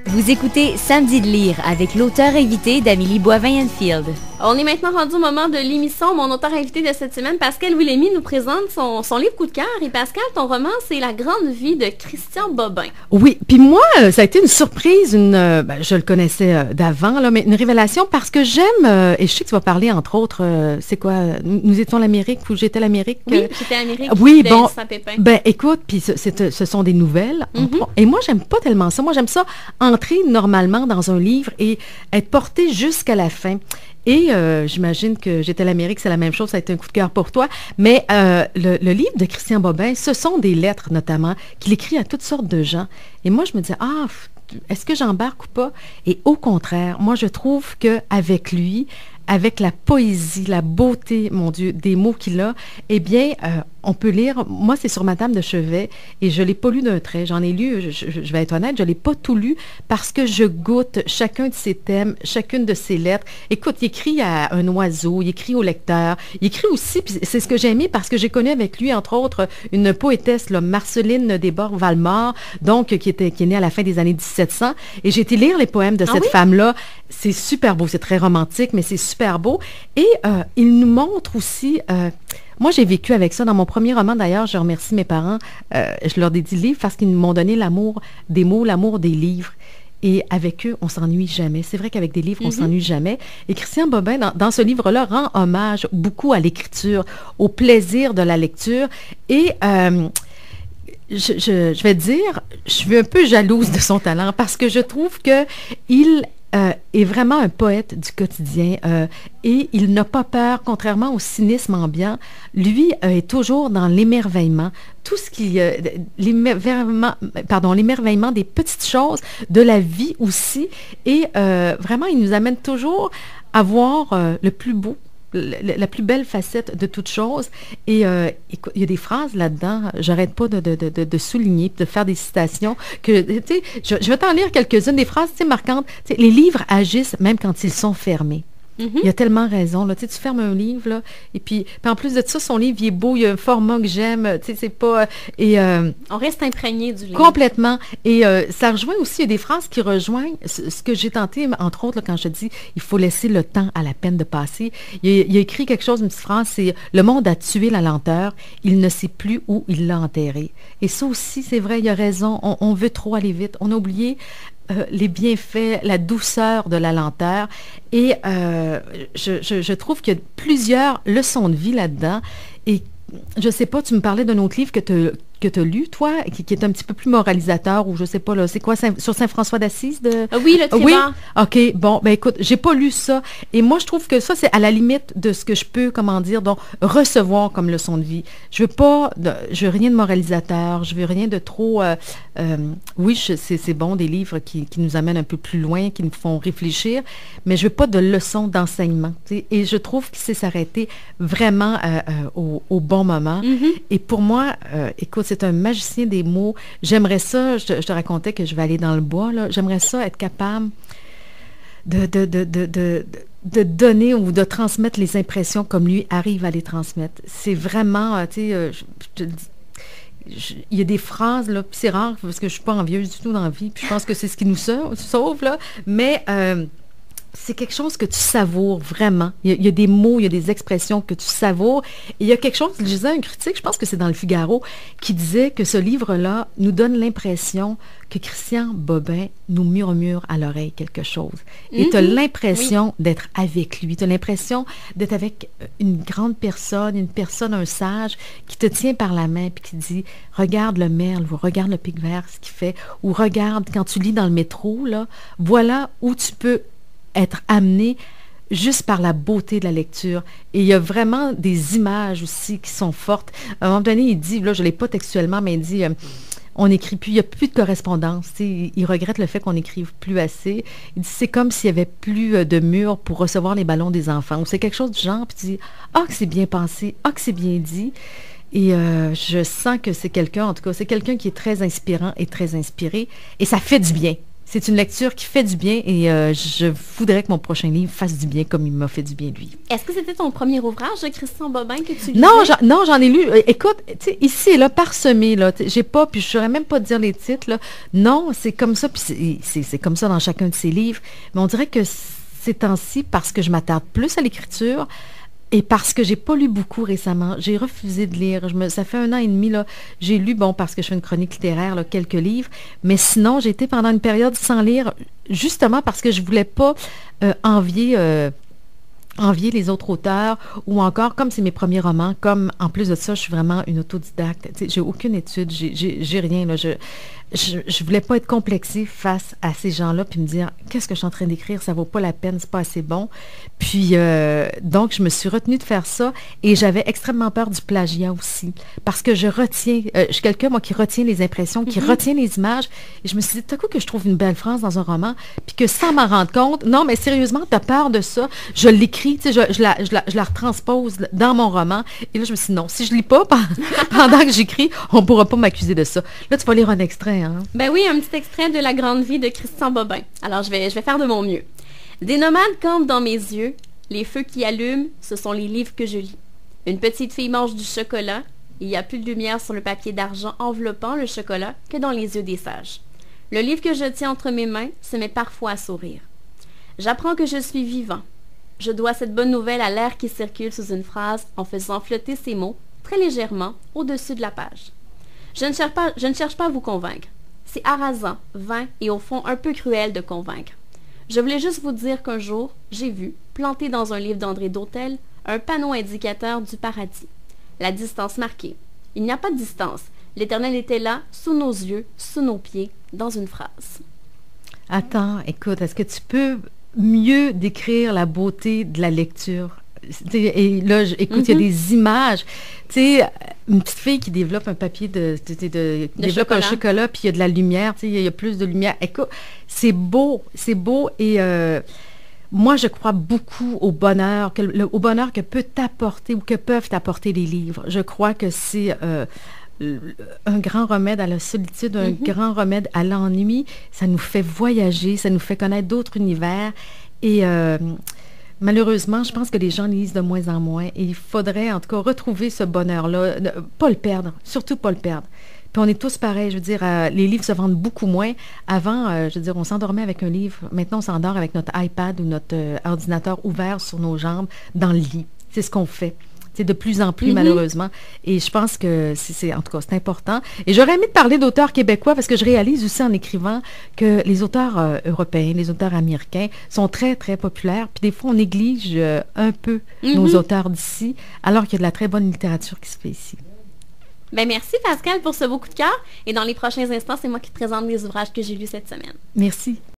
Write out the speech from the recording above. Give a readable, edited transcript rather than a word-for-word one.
Vous écoutez Samedi de lire avec l'auteur invité d'Amélie Boivin-Enfield. On est maintenant rendu au moment de l'émission. Mon auteur invité de cette semaine, Pascal Willémy, nous présente son livre coup de cœur. Et Pascal, ton roman, c'est La grande vie de Christian Bobin. Oui, puis moi, ça a été une surprise, je le connaissais d'avant, là, mais une révélation parce que j'aime, et je sais que tu vas parler entre autres, c'est quoi, nous étions l'Amérique ou j'étais l'Amérique? Oui, j'étais l'Amérique. Oui, bon, Saint-Pépin. Ben écoute, puis ce sont des nouvelles, et moi j'aime pas tellement ça. Moi j'aime ça entrer normalement dans un livre et être porté jusqu'à la fin. Et j'imagine que j'étais l'Amérique, c'est la même chose, ça a été un coup de cœur pour toi. Mais le livre de Christian Bobin, ce sont des lettres notamment qu'il écrit à toutes sortes de gens. Et moi, je me disais, est-ce que j'embarque ou pas? Et au contraire, moi, je trouve qu'avec lui, avec la poésie, la beauté, mon Dieu, des mots qu'il a, eh bien, on peut lire, moi c'est sur ma table de chevet et je ne l'ai pas lu d'un trait, j'en ai lu, je vais être honnête, je ne l'ai pas tout lu parce que je goûte chacun de ses thèmes, chacune de ses lettres. Écoute, il écrit à un oiseau, il écrit au lecteur, il écrit aussi, puis c'est ce que j'ai aimé parce que j'ai connu avec lui, entre autres, une poétesse, là, Marceline Desbordes-Valmore, donc qui est née à la fin des années 1700, et j'ai été lire les poèmes de cette femme-là. C'est super beau, c'est très romantique, mais c'est super beau. Et il nous montre aussi... moi, j'ai vécu avec ça. Dans mon premier roman, d'ailleurs, je remercie mes parents. Je leur dédie le livre parce qu'ils m'ont donné l'amour des mots, l'amour des livres. Et avec eux, on s'ennuie jamais. C'est vrai qu'avec des livres, on s'ennuie jamais. Et Christian Bobin, dans ce livre-là, rend hommage beaucoup à l'écriture, au plaisir de la lecture. Et... je vais te dire, je suis un peu jalouse de son talent parce que je trouve qu'il est vraiment un poète du quotidien et il n'a pas peur, contrairement au cynisme ambiant. Lui est toujours dans l'émerveillement, tout ce qui l'émerveillement des petites choses, de la vie aussi. Et vraiment, il nous amène toujours à voir le plus beau, la plus belle facette de toute chose. Et il y a des phrases là-dedans, j'arrête pas de souligner, de faire des citations, que, tu sais, je vais t'en lire quelques-unes, des phrases, tu sais, marquantes. Tu sais, les livres agissent même quand ils sont fermés. Il a tellement raison, là. Tu sais, tu fermes un livre, là, et puis en plus de ça, son livre, il est beau, il y a un format que j'aime, tu sais, c'est pas... on reste imprégné du livre. Complètement. Et ça rejoint aussi, il y a des phrases qui rejoignent ce que j'ai tenté, entre autres, là, quand je dis, il faut laisser le temps à la peine de passer. Il a écrit quelque chose, une petite phrase, c'est « Le monde a tué la lenteur, il ne sait plus où il l'a enterré ». Et ça aussi, c'est vrai, il a raison, on veut trop aller vite, on a oublié les bienfaits, la douceur de la lenteur. Et je trouve qu'il y a plusieurs leçons de vie là-dedans. Et je ne sais pas, tu me parlais d'un autre livre que tu as lu, toi, qui est un petit peu plus moralisateur, ou je ne sais pas, là, c'est quoi, sur Saint-François d'Assise? Oui, le Trémas. Oui? OK, bon, ben écoute, j'ai pas lu ça. Et moi, je trouve que ça, c'est à la limite de ce que je peux, comment dire, donc, recevoir comme leçon de vie. Je veux rien de moralisateur, je veux rien de trop... oui, c'est bon, des livres qui nous amènent un peu plus loin, qui nous font réfléchir, mais je veux pas de leçons d'enseignement. Et je trouve qu'il sait s'arrêter vraiment au bon moment. Et pour moi, écoute, c'est un magicien des mots. J'aimerais ça, je te racontais que je vais aller dans le bois, là. J'aimerais ça être capable de donner ou de transmettre les impressions comme lui arrive à les transmettre. C'est vraiment, tu sais, je te dis, il y a des phrases, là, puis c'est rare parce que je suis pas envieuse du tout dans la vie, puis je pense que c'est ce qui nous sauve, là, mais c'est quelque chose que tu savoures vraiment. Il y a des mots, il y a des expressions que tu savoures. Et il y a quelque chose, je disais un critique, je pense que c'est dans le Figaro, qui disait que ce livre-là nous donne l'impression que Christian Bobin nous murmure à l'oreille quelque chose. Et tu as l'impression d'être avec lui. Tu as l'impression d'être avec une grande personne, un sage, qui te tient par la main et qui dit « Regarde le merle ou regarde le pic vert, ce qu'il fait. » Ou « Regarde, quand tu lis dans le métro, là, voilà où tu peux être amené juste par la beauté de la lecture. Et il y a vraiment des images aussi qui sont fortes. À un moment donné, il dit, là, je ne l'ai pas textuellement, mais il dit, on n'écrit plus, il n'y a plus de correspondance. Il regrette le fait qu'on n'écrive plus assez. Il dit, c'est comme s'il n'y avait plus de murs pour recevoir les ballons des enfants. Ou c'est quelque chose du genre, puis tu dis, que c'est bien pensé, que c'est bien dit. Et je sens que c'est quelqu'un, en tout cas, c'est quelqu'un qui est très inspirant et très inspiré. Et ça fait du bien. c'est une lecture qui fait du bien et je voudrais que mon prochain livre fasse du bien comme il m'a fait du bien lui. Est-ce que c'était ton premier ouvrage de Christian Bobin que tu lisais? Non, j'en ai lu. Écoute, tu sais, ici et là, parsemé, là, j'ai pas, puis je saurais même pas te dire les titres, là. Non, c'est comme ça, puis c'est comme ça dans chacun de ses livres. Mais on dirait que ces temps-ci, parce que je m'attarde plus à l'écriture, et parce que j'ai pas lu beaucoup récemment, j'ai refusé de lire. Ça fait 1 an et demi, là, j'ai lu, bon, parce que je fais une chronique littéraire, là, quelques livres, mais sinon, j'ai été pendant une période sans lire, justement parce que je voulais pas envier les autres auteurs, ou encore, comme c'est mes premiers romans, comme, en plus de ça, je suis vraiment une autodidacte. Tu sais, j'ai aucune étude, j'ai rien, là. Je voulais pas être complexée face à ces gens-là, puis me dire, qu'est-ce que je suis en train d'écrire, ça vaut pas la peine, c'est pas assez bon. Puis, donc, je me suis retenue de faire ça, et j'avais extrêmement peur du plagiat aussi, parce que je suis quelqu'un, moi, qui retient les impressions, qui retient les images, et je me suis dit, tout à coup que je trouve une belle phrase dans un roman, puis que sans m'en rendre compte, non, mais sérieusement, t'as peur de ça, je l'écris, tu sais, je la retranspose dans mon roman, et là, je me suis dit, non, si je lis pas pendant que j'écris, on pourra pas m'accuser de ça. Là, tu vas lire un extrait, hein? Ben oui, un petit extrait de La grande vie de Christian Bobin. Alors, je vais faire de mon mieux. Des nomades campent dans mes yeux. Les feux qui allument, ce sont les livres que je lis. Une petite fille mange du chocolat. Il y a plus de lumière sur le papier d'argent enveloppant le chocolat que dans les yeux des sages. Le livre que je tiens entre mes mains se met parfois à sourire. J'apprends que je suis vivant. Je dois cette bonne nouvelle à l'air qui circule sous une phrase en faisant flotter ces mots très légèrement au-dessus de la page. Je ne cherche pas à vous convaincre. C'est harassant, vain et au fond un peu cruel de convaincre. Je voulais juste vous dire qu'un jour, j'ai vu, planté dans un livre d'André Dautel, un panneau indicateur du paradis. La distance marquée. Il n'y a pas de distance. L'Éternel était là, sous nos yeux, sous nos pieds, dans une phrase. Attends, écoute, est-ce que tu peux mieux décrire la beauté de la lecture? Et là, écoute, il y a des images. Tu sais, une petite fille qui développe un papier développe un chocolat, puis il y a de la lumière, tu sais, il y a plus de lumière. Écoute, c'est beau et moi, je crois beaucoup au bonheur, au bonheur que peut t'apporter ou que peuvent t'apporter les livres. Je crois que c'est un grand remède à la solitude, un grand remède à l'ennui. Ça nous fait voyager, ça nous fait connaître d'autres univers et malheureusement, je pense que les gens lisent de moins en moins et il faudrait en tout cas retrouver ce bonheur-là, pas le perdre, surtout pas le perdre. Puis on est tous pareils, je veux dire, les livres se vendent beaucoup moins. Avant, je veux dire, on s'endormait avec un livre. Maintenant, on s'endort avec notre iPad ou notre ordinateur ouvert sur nos jambes dans le lit. C'est ce qu'on fait. C'est de plus en plus, malheureusement. Et je pense que en tout cas, c'est important. Et j'aurais aimé te parler d'auteurs québécois parce que je réalise aussi en écrivant que les auteurs européens, les auteurs américains sont très, très populaires. Puis des fois, on néglige un peu nos auteurs d'ici, alors qu'il y a de la très bonne littérature qui se fait ici. Ben merci Pascal pour ce beau coup de cœur. Et dans les prochains instants, c'est moi qui te présente les ouvrages que j'ai lus cette semaine. Merci.